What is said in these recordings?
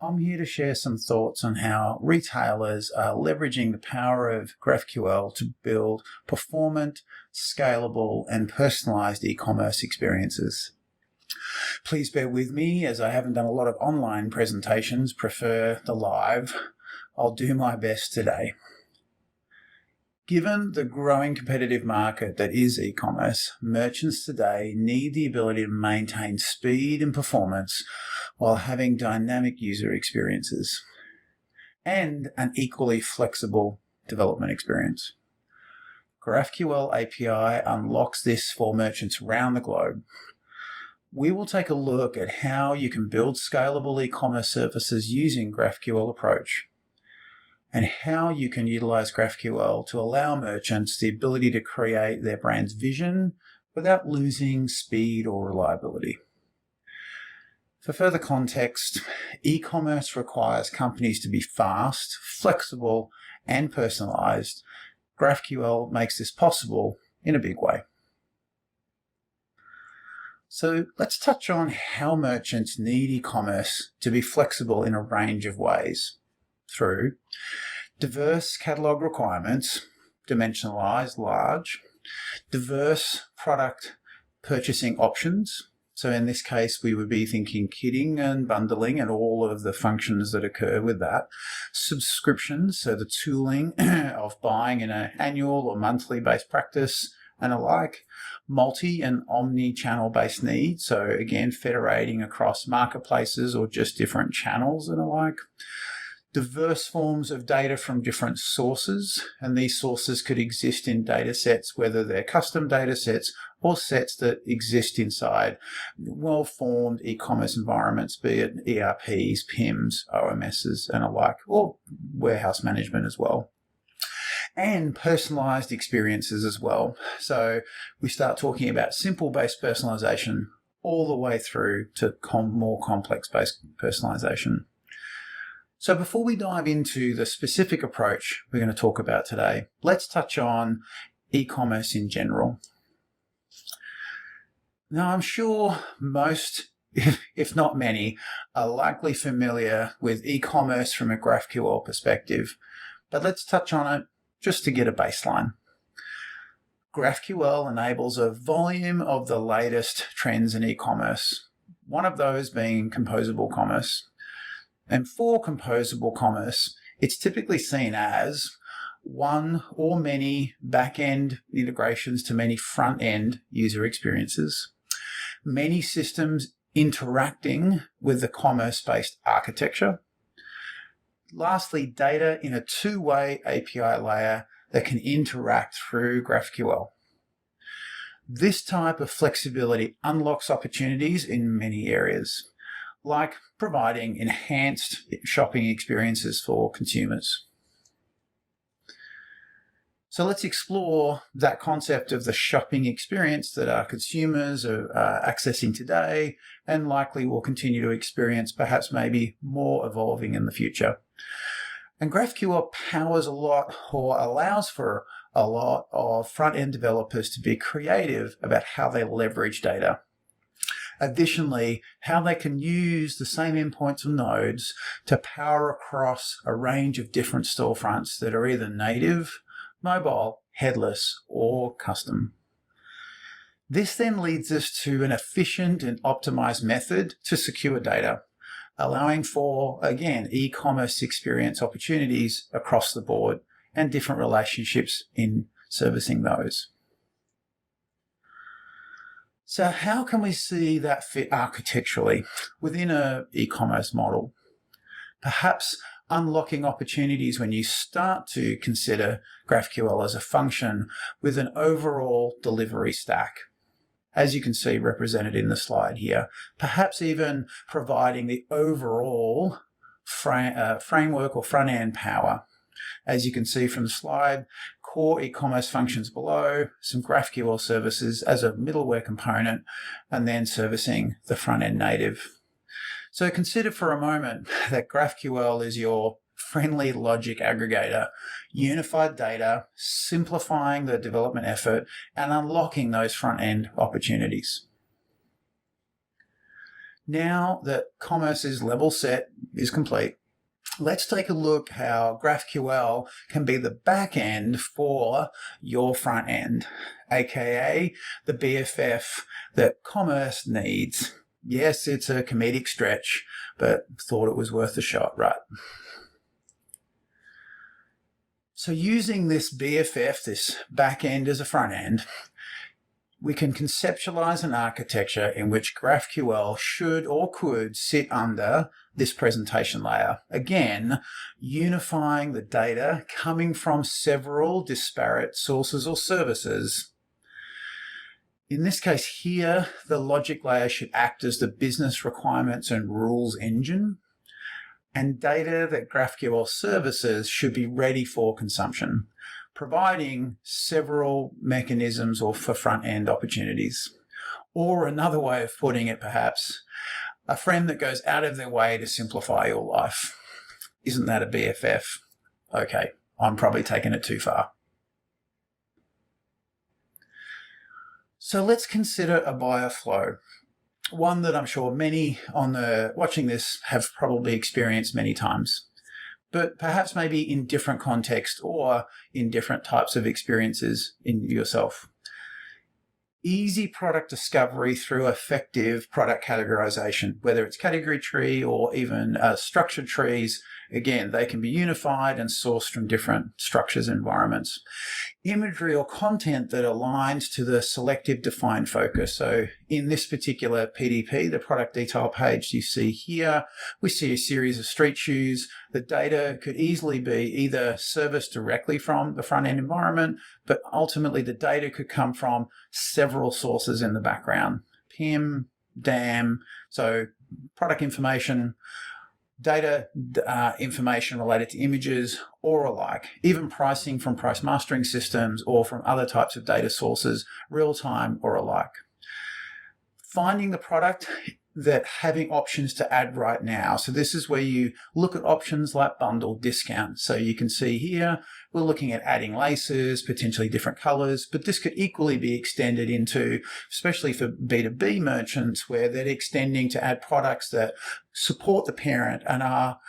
I'm here to share some thoughts on how retailers are leveraging the power of GraphQL to build performant, scalable, and personalized e-commerce experiences. Please bear with me as I haven't done a lot of online presentations, prefer the live. I'll do my best today. Given the growing competitive market that is e-commerce, merchants today need the ability to maintain speed and performance while having dynamic user experiences and an equally flexible development experience. GraphQL API unlocks this for merchants around the globe. We will take a look at how you can build scalable e-commerce services using GraphQL approach, and how you can utilize GraphQL to allow merchants the ability to create their brand's vision without losing speed or reliability. For further context, e-commerce requires companies to be fast, flexible, and personalized. GraphQL makes this possible in a big way. So let's touch on how merchants need e-commerce to be flexible in a range of ways. Through diverse catalog requirements, dimensionalized large, diverse product purchasing options. So in this case, we would be thinking kitting and bundling and all of the functions that occur with that. Subscriptions, so the tooling of buying in an annual or monthly based practice and alike. Multi and omni-channel based needs, so again, federating across marketplaces or just different channels and alike. Diverse forms of data from different sources, and these sources could exist in data sets, whether they're custom data sets or sets that exist inside well-formed e-commerce environments, be it ERPs, PIMs, OMSs, and alike, or warehouse management as well. And personalized experiences as well. So we start talking about simple-based personalization all the way through to more complex-based personalization. So before we dive into the specific approach we're going to talk about today, let's touch on e-commerce in general. Now, I'm sure most, if not many, are likely familiar with e-commerce from a GraphQL perspective, but let's touch on it just to get a baseline. GraphQL enables a volume of the latest trends in e-commerce, one of those being composable commerce. And for composable commerce, it's typically seen as one or many back-end integrations to many front-end user experiences, many systems interacting with the commerce-based architecture. Lastly, data in a two-way API layer that can interact through GraphQL. This type of flexibility unlocks opportunities in many areas, like providing enhanced shopping experiences for consumers. So let's explore that concept of the shopping experience that our consumers are accessing today and likely will continue to experience, perhaps maybe more evolving in the future. And GraphQL powers a lot, or allows for a lot of front-end developers to be creative about how they leverage data. Additionally, how they can use the same endpoints and nodes to power across a range of different storefronts that are either native, mobile, headless, or custom. This then leads us to an efficient and optimized method to secure data, allowing for, again, e-commerce experience opportunities across the board and different relationships in servicing those. So how can we see that fit architecturally within an e-commerce model? Perhaps unlocking opportunities when you start to consider GraphQL as a function with an overall delivery stack, as you can see represented in the slide here. Perhaps even providing the overall framework or front-end power. As you can see from the slide, core e-commerce functions below, some GraphQL services as a middleware component, and then servicing the front-end native. So consider for a moment that GraphQL is your friendly logic aggregator, unified data, simplifying the development effort, and unlocking those front-end opportunities. Now that Commerce's level set is complete, let's take a look how GraphQL can be the back end for your front end, aka the BFF that Commerce needs. Yes, it's a comedic stretch, but thought it was worth a shot, right? So using this BFF, this back end as a front end, we can conceptualize an architecture in which GraphQL should or could sit under this presentation layer. Again, unifying the data coming from several disparate sources or services. In this case here, the logic layer should act as the business requirements and rules engine, and data that GraphQL services should be ready for consumption, providing several mechanisms or for front-end opportunities. Or another way of putting it, perhaps, a friend that goes out of their way to simplify your life. Isn't that a BFF? Okay, I'm probably taking it too far. So let's consider a buyer flow, one that I'm sure many watching this have probably experienced many times, but perhaps maybe in different context or in different types of experiences in yourself. Easy product discovery through effective product categorization, whether it's category tree or even structured trees. Again, they can be unified and sourced from different structures and environments. Imagery or content that aligns to the selective defined focus. So in this particular PDP, the product detail page you see here, we see a series of street shoes. The data could easily be either serviced directly from the front end environment, but ultimately the data could come from several sources in the background. PIM, DAM, so product information, data information related to images or alike, even pricing from price mastering systems or from other types of data sources, real-time or alike. Finding the product that having options to add right now. So this is where you look at options like bundle discount. So you can see here, we're looking at adding laces, potentially different colors, but this could equally be extended into, especially for B2B merchants, where they're extending to add products that support the parent and are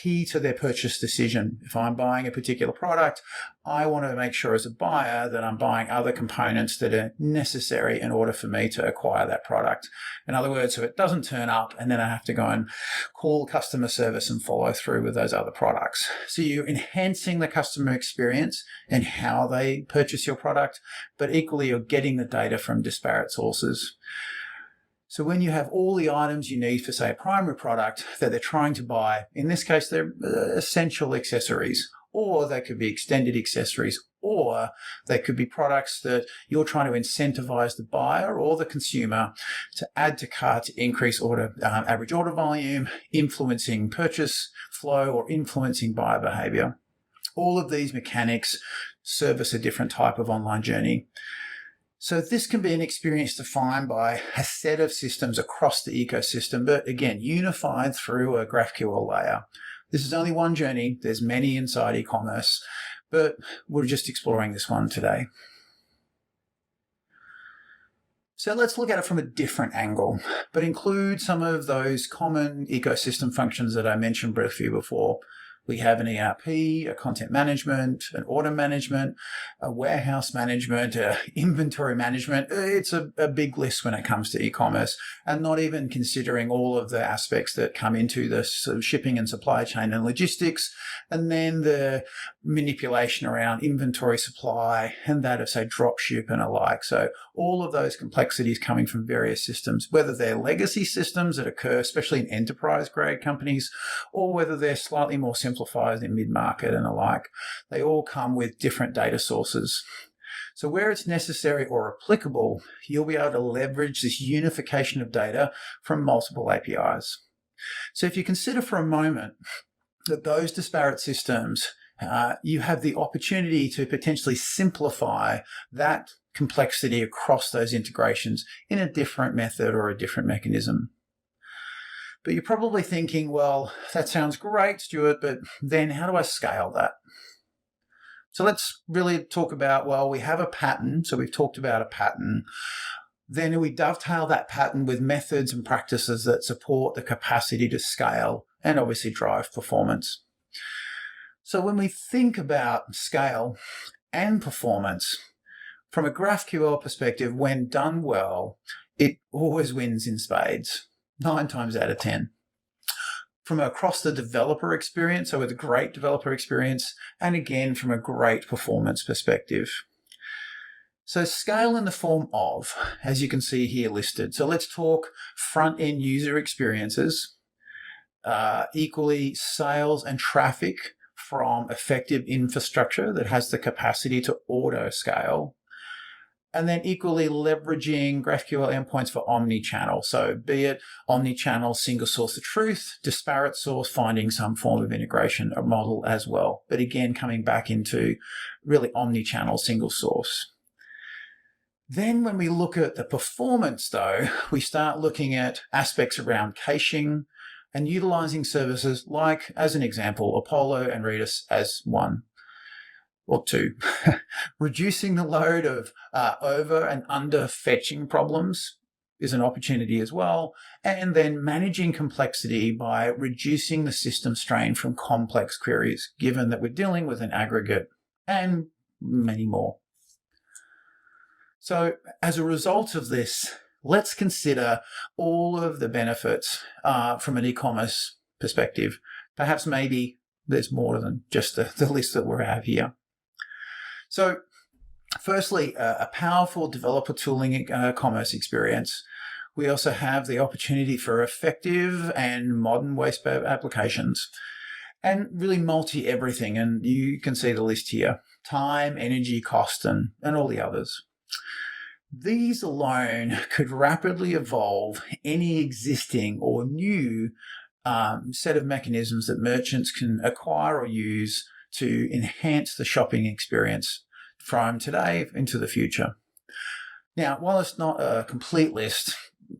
key to their purchase decision. If I'm buying a particular product, I want to make sure as a buyer that I'm buying other components that are necessary in order for me to acquire that product. In other words, so it doesn't turn up and then I have to go and call customer service and follow through with those other products. So you're enhancing the customer experience and how they purchase your product, but equally you're getting the data from disparate sources. So when you have all the items you need for, say, a primary product that they're trying to buy, in this case, they're essential accessories, or they could be extended accessories, or they could be products that you're trying to incentivize the buyer or the consumer to add to cart to increase average order volume, influencing purchase flow or influencing buyer behavior. All of these mechanics service a different type of online journey. So this can be an experience defined by a set of systems across the ecosystem, but again, unified through a GraphQL layer. This is only one journey. There's many inside e-commerce, but we're just exploring this one today. So let's look at it from a different angle, but include some of those common ecosystem functions that I mentioned briefly before. We have an ERP, a content management, an order management, a warehouse management, inventory management. It's a big list when it comes to e-commerce, and not even considering all of the aspects that come into the sort of shipping and supply chain and logistics, and then the manipulation around inventory supply and that of, say, drop ship and alike. So all of those complexities coming from various systems, whether they're legacy systems that occur, especially in enterprise-grade companies, or whether they're slightly more simplified in mid-market and alike. They all come with different data sources. So where it's necessary or applicable, you'll be able to leverage this unification of data from multiple APIs. So if you consider for a moment that those disparate systems, you have the opportunity to potentially simplify that complexity across those integrations in a different method or a different mechanism. But you're probably thinking, well, that sounds great, Stuart, but then how do I scale that? So let's really talk about, well, we have a pattern. So we've talked about a pattern Then we dovetail that pattern with methods and practices that support the capacity to scale and obviously drive performance. So when we think about scale and performance, from a GraphQL perspective, when done well, it always wins in spades, 9 times out of 10. From across the developer experience, so with a great developer experience, and again, from a great performance perspective. So scale in the form of, as you can see here listed. So let's talk front-end user experiences, equally sales and traffic from effective infrastructure that has the capacity to auto-scale, and then equally leveraging GraphQL endpoints for omni-channel. So be it omni-channel, single source of truth, disparate source, finding some form of integration or model as well. But again, coming back into really omni-channel, single source. Then when we look at the performance though, we start looking at aspects around caching and utilizing services like, as an example, Apollo and Redis as one or two. Reducing the load of over and under fetching problems is an opportunity as well. And then managing complexity by reducing the system strain from complex queries, given that we're dealing with an aggregate, and many more. So as a result of this, let's consider all of the benefits from an e-commerce perspective. Perhaps maybe there's more than just the list that we have here. So firstly, a powerful developer tooling commerce experience. We also have the opportunity for effective and modern waste applications, and really multi-everything. And you can see the list here: time, energy, cost, and all the others. These alone could rapidly evolve any existing or new set of mechanisms that merchants can acquire or use to enhance the shopping experience from today into the future. Now, while it's not a complete list,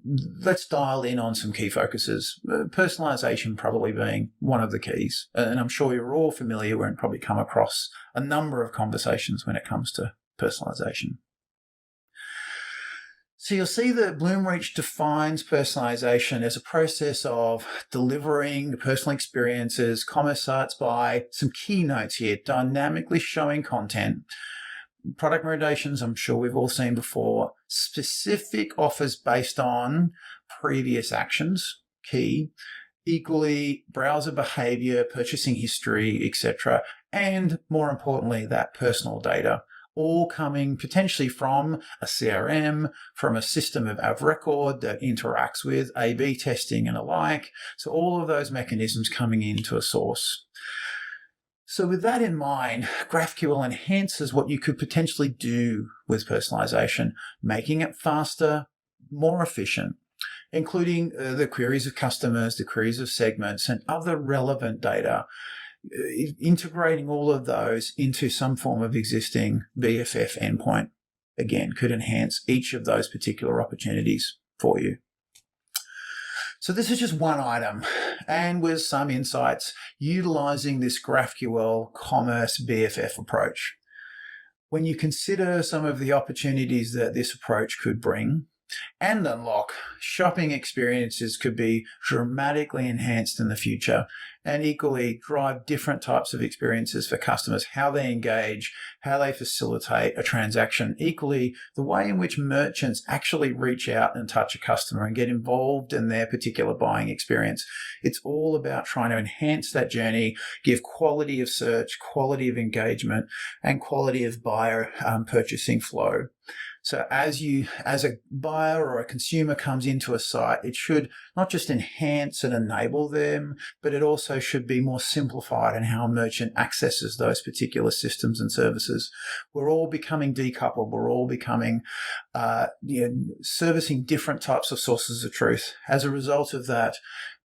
let's dial in on some key focuses. Personalization probably being one of the keys. And I'm sure you're all familiar and probably come across a number of conversations when it comes to personalization. So you'll see that Bloomreach defines personalization as a process of delivering personal experiences, commerce sites by some keynotes here: dynamically showing content, product recommendations, I'm sure we've all seen before, specific offers based on previous actions, key, equally browser behavior, purchasing history, etc., and more importantly, that personal data, all coming potentially from a CRM, from a system of record that interacts with A/B testing and alike. So all of those mechanisms coming into a source. So with that in mind, GraphQL enhances what you could potentially do with personalization, making it faster, more efficient, including the queries of customers, the queries of segments, and other relevant data. Integrating all of those into some form of existing BFF endpoint, again, could enhance each of those particular opportunities for you. So this is just one item, and with some insights utilizing this GraphQL Commerce BFF approach. When you consider some of the opportunities that this approach could bring and unlock, shopping experiences could be dramatically enhanced in the future, and equally drive different types of experiences for customers, how they engage, how they facilitate a transaction, equally the way in which merchants actually reach out and touch a customer and get involved in their particular buying experience. It's all about trying to enhance that journey, give quality of search, quality of engagement, and quality of buyer purchasing flow. So as a buyer or a consumer comes into a site, it should not just enhance and enable them, but it also should be more simplified in how a merchant accesses those particular systems and services. We're all becoming decoupled. We're all becoming servicing different types of sources of truth. As a result of that,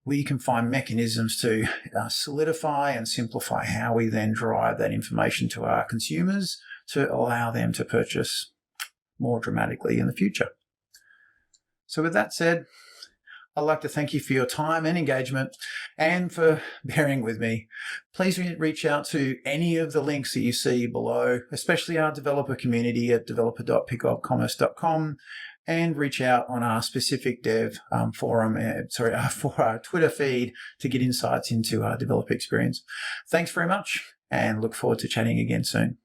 we can find mechanisms to solidify and simplify how we then drive that information to our consumers to allow them to purchase more dramatically in the future. So with that said, I'd like to thank you for your time and engagement and for bearing with me. Please reach out to any of the links that you see below, especially our developer community at developer.pickupcommerce.com, and reach out on our specific dev forum, for our Twitter feed to get insights into our developer experience. Thanks very much, and look forward to chatting again soon.